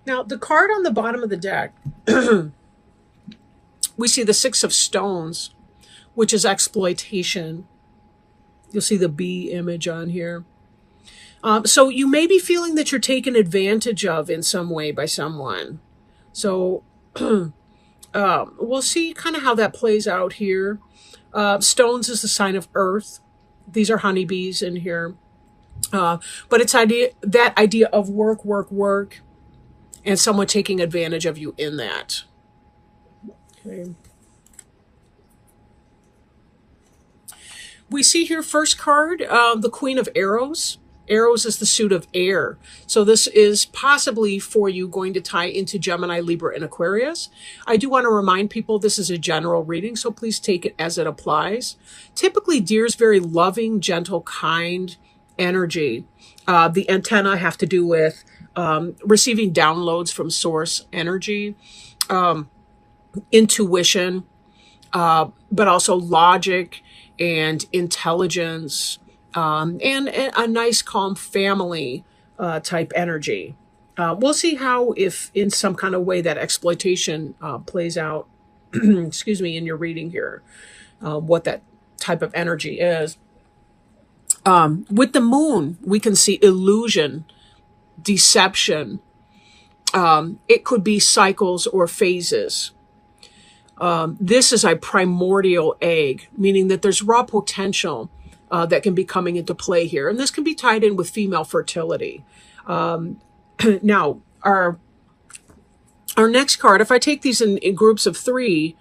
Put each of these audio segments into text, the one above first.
Now, the card on the bottom of the deck, we see the Six of Stones, which is exploitation. You'll see the bee image on here. So you may be feeling that you're taken advantage of in some way by someone. So we'll see kind of how that plays out here. Stones is the sign of earth. These are honeybees in here. But it's that idea of work, work, work, and someone taking advantage of you in that. Okay. We see here first card, the Queen of Arrows. Arrows is the suit of air. So this is possibly for you going to tie into Gemini, Libra, and Aquarius. I do want to remind people this is a general reading, so please take it as it applies. Typically, deer's very loving, gentle, kind energy. The antenna have to do with receiving downloads from source energy, intuition, but also logic and intelligence, and a nice, calm family type energy. We'll see how, if in some kind of way that exploitation plays out, excuse me, in your reading here, what that type of energy is. With the moon, we can see illusion, deception. It could be cycles or phases. This is a primordial egg, meaning that there's raw potential that can be coming into play here. And this can be tied in with female fertility. Now, our next card, if I take these in groups of three,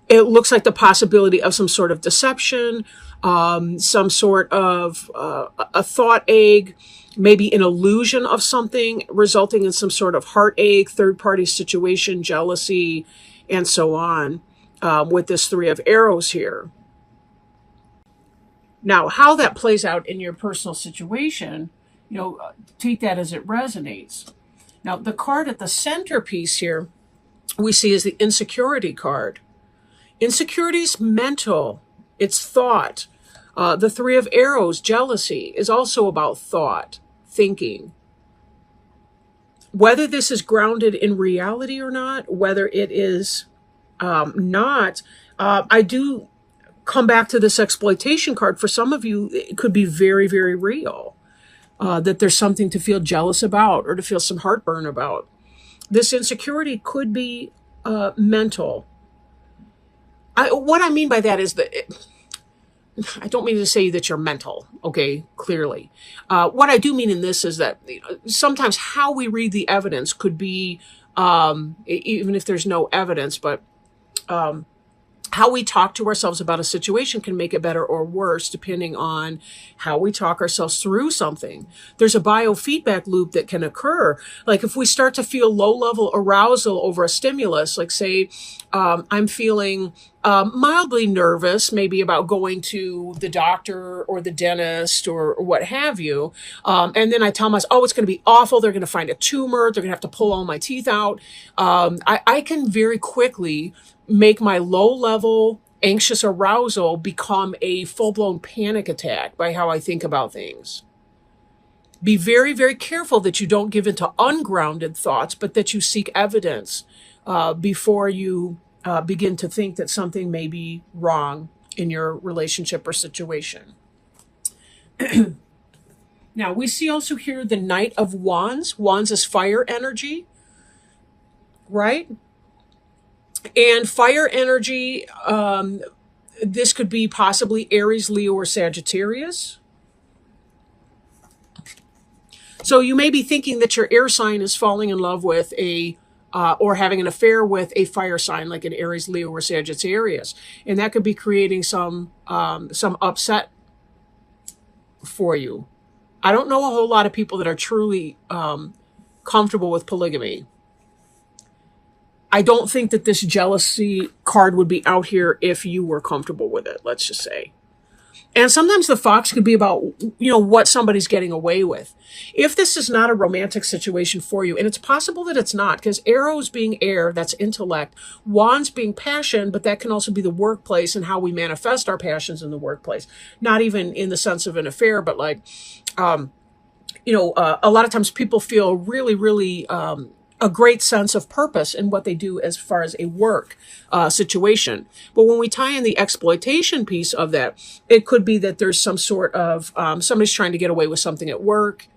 it looks like the possibility of some sort of deception, some sort of a thought egg, maybe an illusion of something resulting in some sort of heartache, third-party situation, jealousy, and so on, with this Three of Arrows here. Now, how that plays out in your personal situation, take that as it resonates. Now, the card at the centerpiece here we see is the insecurity card. Insecurity is mental. It's thought. The Three of Arrows, jealousy, is also about thought, thinking. Whether this is grounded in reality or not, whether it is not, I do come back to this exploitation card. For some of you, it could be very, very real. That there's something to feel jealous about or to feel some heartburn about. This insecurity could be mental. What I mean by that is that I don't mean to say that you're mental, okay, clearly. What I do mean in this is that sometimes how we read the evidence could be, even if there's no evidence, but how we talk to ourselves about a situation can make it better or worse depending on how we talk ourselves through something. There's a biofeedback loop that can occur. Like if we start to feel low-level arousal over a stimulus, like say I'm feeling mildly nervous, maybe about going to the doctor or the dentist or what have you, and then I tell myself, oh, it's going to be awful. They're going to find a tumor. They're going to have to pull all my teeth out. I can very quickly make my low-level anxious arousal become a full-blown panic attack by how I think about things. Be very, very careful that you don't give into ungrounded thoughts, but that you seek evidence before you begin to think that something may be wrong in your relationship or situation. Now, we see also here the Knight of Wands. Wands is fire energy, right? And fire energy, this could be possibly Aries, Leo, or Sagittarius. So you may be thinking that your air sign is falling in love with or having an affair with a fire sign like an Aries, Leo, or Sagittarius. And that could be creating some upset for you. I don't know a whole lot of people that are truly comfortable with polygamy. I don't think that this jealousy card would be out here if you were comfortable with it, let's just say. And sometimes the fox could be about, what somebody's getting away with. If this is not a romantic situation for you, and it's possible that it's not, because arrows being air, that's intellect, wands being passion, but that can also be the workplace and how we manifest our passions in the workplace. Not even in the sense of an affair, but like, a lot of times people feel really, really a great sense of purpose in what they do as far as a work situation. But when we tie in the exploitation piece of that, it could be that there's some sort of somebody's trying to get away with something at work.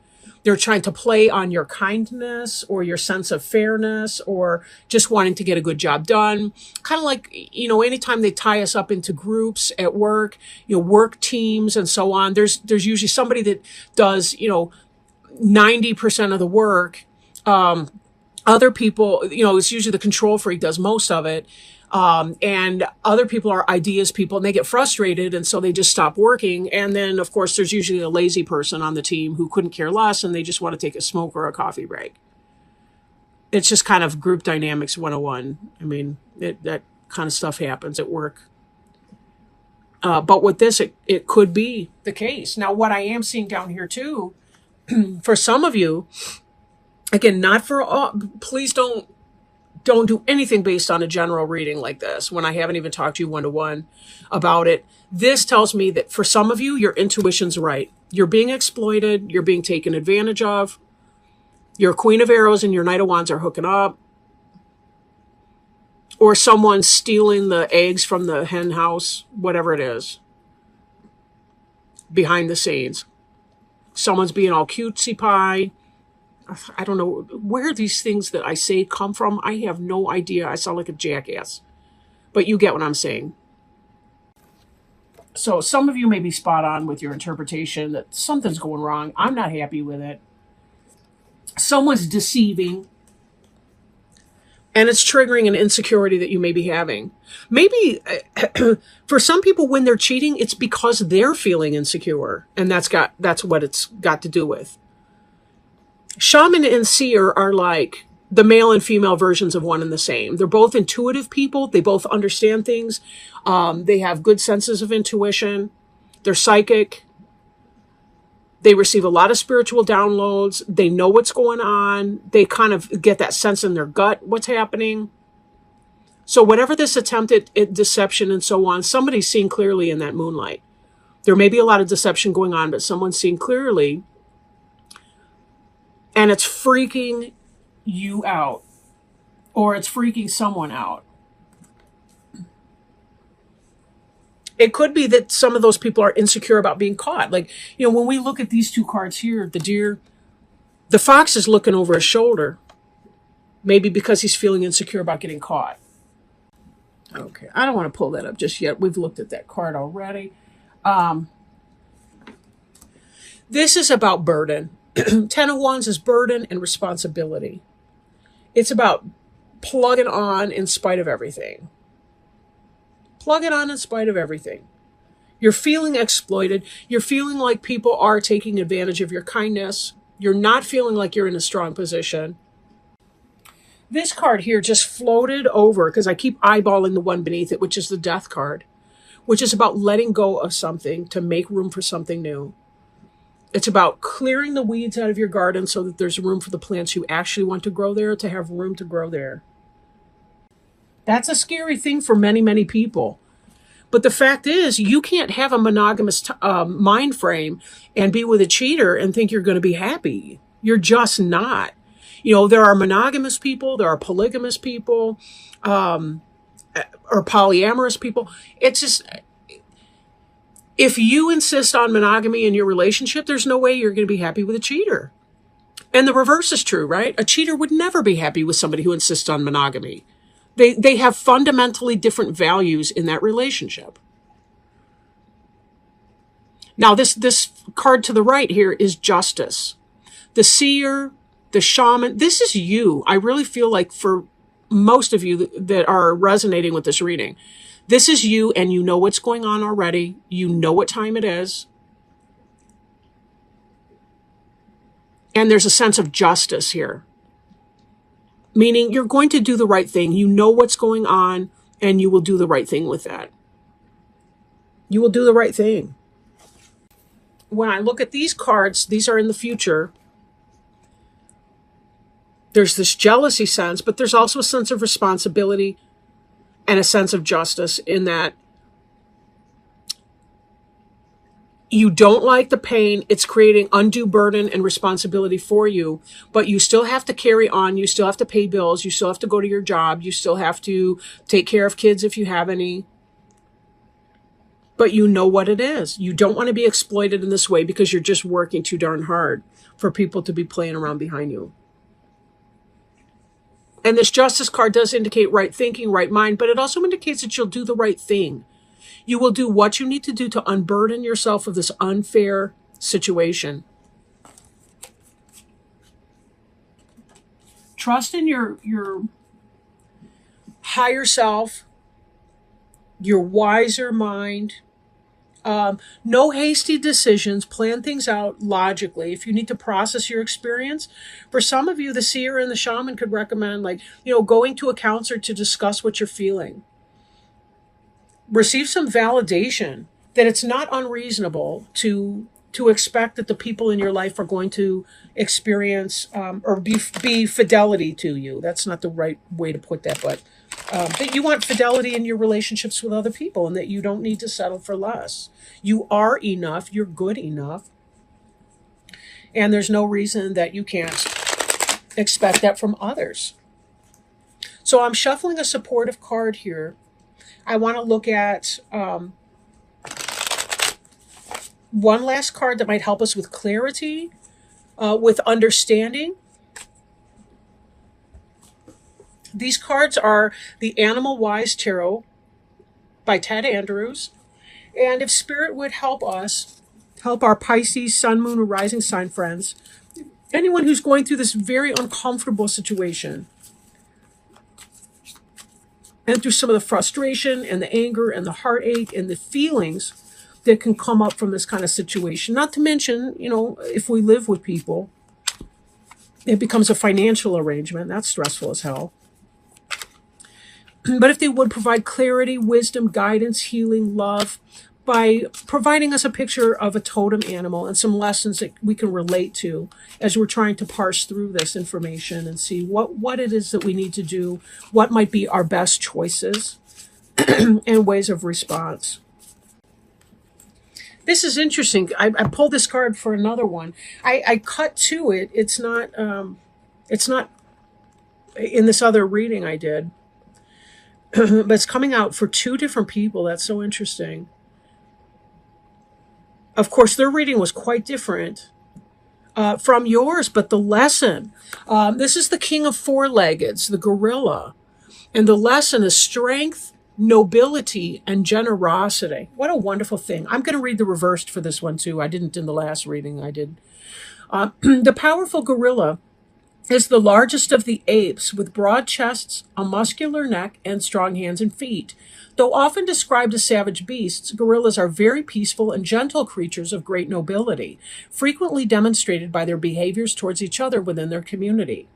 They're trying to play on your kindness or your sense of fairness or just wanting to get a good job done. Kind of like, anytime they tie us up into groups at work, work teams and so on, there's usually somebody that does, 90% of the work. Other people, it's usually the control freak does most of it. And other people are ideas people and they get frustrated. And so they just stop working. And then, of course, there's usually a lazy person on the team who couldn't care less and they just want to take a smoke or a coffee break. It's just kind of group dynamics 101. I mean, that kind of stuff happens at work. But with this, it could be the case. Now, what I am seeing down here, too, for some of you, again, not for all, please don't do anything based on a general reading like this when I haven't even talked to you one-to-one about it. This tells me that for some of you, your intuition's right. You're being exploited. You're being taken advantage of. Your Queen of Arrows and your Knight of Wands are hooking up. Or someone's stealing the eggs from the hen house, whatever it is, behind the scenes. Someone's being all cutesy pie. I don't know where these things that I say come from. I have no idea. I sound like a jackass. But you get what I'm saying. So some of you may be spot on with your interpretation that something's going wrong. I'm not happy with it. Someone's deceiving. And it's triggering an insecurity that you may be having. Maybe for some people when they're cheating, it's because they're feeling insecure. And that's what it's got to do with. Shaman and seer are like the male and female versions of one and the same. They're both intuitive people. They both understand things. They have good senses of intuition. They're psychic. They receive a lot of spiritual downloads. They know what's going on. They kind of get that sense in their gut, what's happening. So whatever this attempt at deception and so on, somebody's seeing clearly in that moonlight. There may be a lot of deception going on, but someone's seeing clearly. And it's freaking you out. Or it's freaking someone out. It could be that some of those people are insecure about being caught. Like, when we look at these two cards here, the deer, the fox is looking over his shoulder. Maybe because he's feeling insecure about getting caught. Okay, I don't want to pull that up just yet. We've looked at that card already. This is about burden. 10 of Wands is burden and responsibility. It's about plugging on in spite of everything. Plug it on in spite of everything. You're feeling exploited. You're feeling like people are taking advantage of your kindness. You're not feeling like you're in a strong position. This card here just floated over because I keep eyeballing the one beneath it, which is the Death card, which is about letting go of something to make room for something new. It's about clearing the weeds out of your garden so that there's room for the plants you actually want to grow there to have room to grow there. That's a scary thing for many, many people. But the fact is, you can't have a monogamous mind frame and be with a cheater and think you're going to be happy. You're just not. There are monogamous people, there are polygamous people, or polyamorous people. It's just, if you insist on monogamy in your relationship, there's no way you're going to be happy with a cheater. And the reverse is true, right? A cheater would never be happy with somebody who insists on monogamy. They have fundamentally different values in that relationship. Now, this card to the right here is Justice. The seer, the shaman, this is you. I really feel like for most of you that are resonating with this reading, this is you and you know what's going on already. You know what time it is. And there's a sense of justice here. Meaning you're going to do the right thing. You know what's going on and you will do the right thing with that. You will do the right thing. When I look at these cards, these are in the future. There's this jealousy sense, but there's also a sense of responsibility and a sense of justice in that You don't like the pain. It's creating undue burden and responsibility for you, but you still have to carry on. You still have to pay bills. You still have to go to your job. You still have to take care of kids if you have any. But you know what it is. You don't want to be exploited in this way because you're just working too darn hard for people to be playing around behind you. And this Justice card does indicate right thinking, right mind, but it also indicates that you'll do the right thing. You will do what you need to do to unburden yourself of this unfair situation. Trust in your higher self, your wiser mind. No hasty decisions. Plan things out logically. If you need to process your experience, for some of you, the seer and the shaman could recommend, like, going to a counselor to discuss what you're feeling. Receive some validation that it's not unreasonable to expect that the people in your life are going to experience or be fidelity to you. That's not the right way to put that, but that you want fidelity in your relationships with other people and that you don't need to settle for less. You are enough. You're good enough. And there's no reason that you can't expect that from others. So I'm shuffling a supportive card here. I want to look at one last card that might help us with clarity, with understanding. These cards are the Animal Wise Tarot by Ted Andrews. And if Spirit would help us, help our Pisces, Sun, Moon, or Rising sign friends, anyone who's going through this very uncomfortable situation, and through some of the frustration and the anger and the heartache and the feelings that can come up from this kind of situation. Not to mention, if we live with people, it becomes a financial arrangement. That's stressful as hell. But if they would provide clarity, wisdom, guidance, healing, love, by providing us a picture of a totem animal and some lessons that we can relate to as we're trying to parse through this information and see what it is that we need to do, what might be our best choices and ways of response. This is interesting. I pulled this card for another one. I cut to it. It's not in this other reading I did. But it's coming out for two different people. That's so interesting. Of course, their reading was quite different from yours, but the lesson, this is the King of Four-Leggeds, the gorilla. And the lesson is strength, nobility, and generosity. What a wonderful thing. I'm going to read the reversed for this one, too. I didn't in the last reading. I did. The powerful gorilla is the largest of the apes, with broad chests, a muscular neck, and strong hands and feet. Though often described as savage beasts, gorillas are very peaceful and gentle creatures of great nobility, frequently demonstrated by their behaviors towards each other within their community.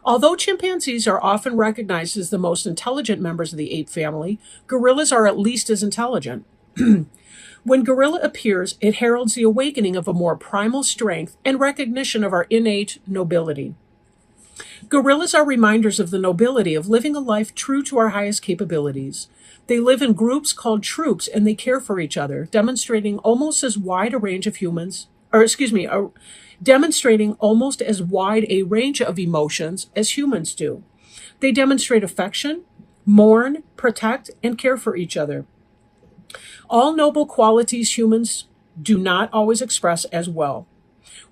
Although chimpanzees are often recognized as the most intelligent members of the ape family, gorillas are at least as intelligent. When gorilla appears, it heralds the awakening of a more primal strength and recognition of our innate nobility. Gorillas are reminders of the nobility of living a life true to our highest capabilities. They live in groups called troops, and they care for each other, demonstrating almost as wide a range of demonstrating almost as wide a range of emotions as humans do. They demonstrate affection, mourn, protect, and care for each other. All noble qualities humans do not always express as well.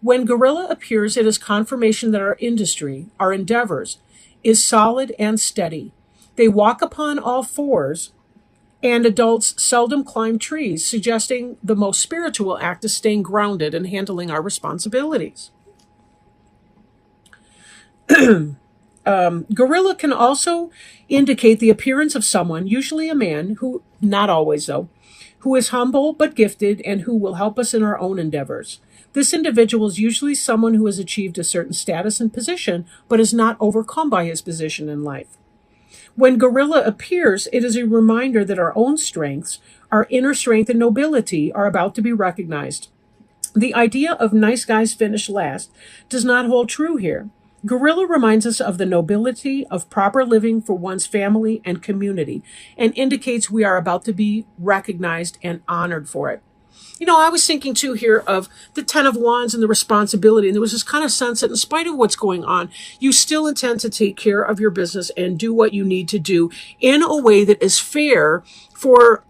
When gorilla appears, it is confirmation that our industry, our endeavors, is solid and steady. They walk upon all fours, and adults seldom climb trees, suggesting the most spiritual act is staying grounded and handling our responsibilities. Gorilla can also indicate the appearance of someone, usually a man, who, not always though, who is humble but gifted and who will help us in our own endeavors. This individual is usually someone who has achieved a certain status and position, but is not overcome by his position in life. When gorilla appears, it is a reminder that our own strengths, our inner strength and nobility, are about to be recognized. The idea of nice guys finish last does not hold true here. Gorilla reminds us of the nobility of proper living for one's family and community, and indicates we are about to be recognized and honored for it. I was thinking too here of the Ten of Wands and the responsibility. And there was this kind of sense that in spite of what's going on, you still intend to take care of your business and do what you need to do in a way that is fair for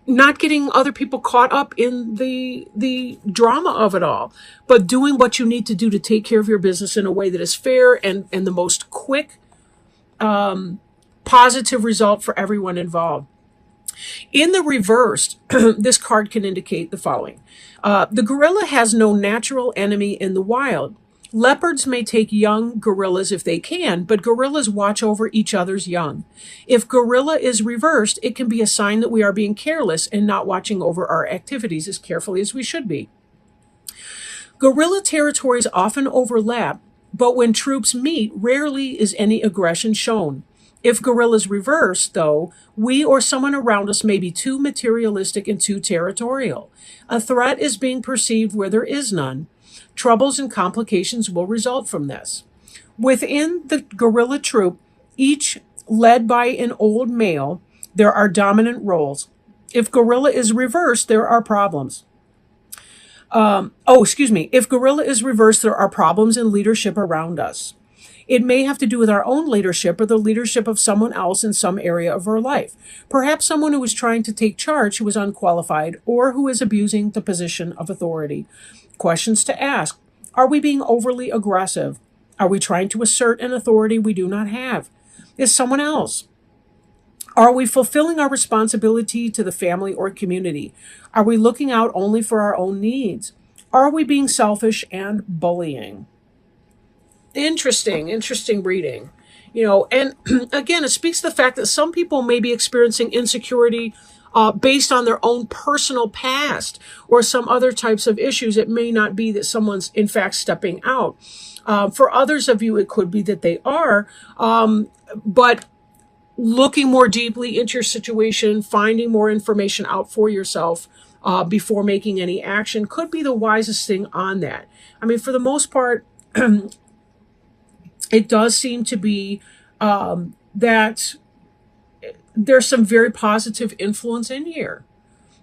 not getting other people caught up in the drama of it all, but doing what you need to do to take care of your business in a way that is fair and the most quick, positive result for everyone involved. In the reversed, this card can indicate the following. The gorilla has no natural enemy in the wild. Leopards may take young gorillas if they can, but gorillas watch over each other's young. If gorilla is reversed, it can be a sign that we are being careless and not watching over our activities as carefully as we should be. Gorilla territories often overlap, but when troops meet, rarely is any aggression shown. If gorillas reverse, though, we or someone around us may be too materialistic and too territorial. A threat is being perceived where there is none. Troubles and complications will result from this. Within the gorilla troop, each led by an old male, there are dominant roles. If gorilla is reversed, there are problems. If gorilla is reversed, there are problems in leadership around us. It may have to do with our own leadership or the leadership of someone else in some area of our life. Perhaps someone who is trying to take charge who is unqualified or who is abusing the position of authority. Questions to ask. Are we being overly aggressive? Are we trying to assert an authority we do not have? Is someone else? Are we fulfilling our responsibility to the family or community? Are we looking out only for our own needs? Are we being selfish and bullying? Interesting reading. And again, it speaks to the fact that some people may be experiencing insecurity based on their own personal past or some other types of issues. It may not be that someone's in fact stepping out. For others of you, it could be that they are, but looking more deeply into your situation, finding more information out for yourself before making any action could be the wisest thing on that. I mean, for the most part, it does seem to be that there's some very positive influence in here.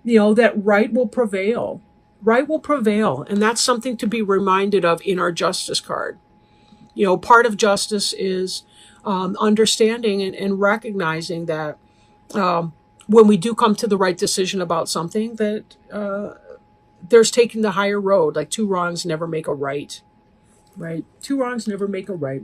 That right will prevail. Right will prevail. And that's something to be reminded of in our justice card. Part of justice is understanding and recognizing that when we do come to the right decision about something, that there's taking the higher road. Like two wrongs never make a right. Right? Two wrongs never make a right.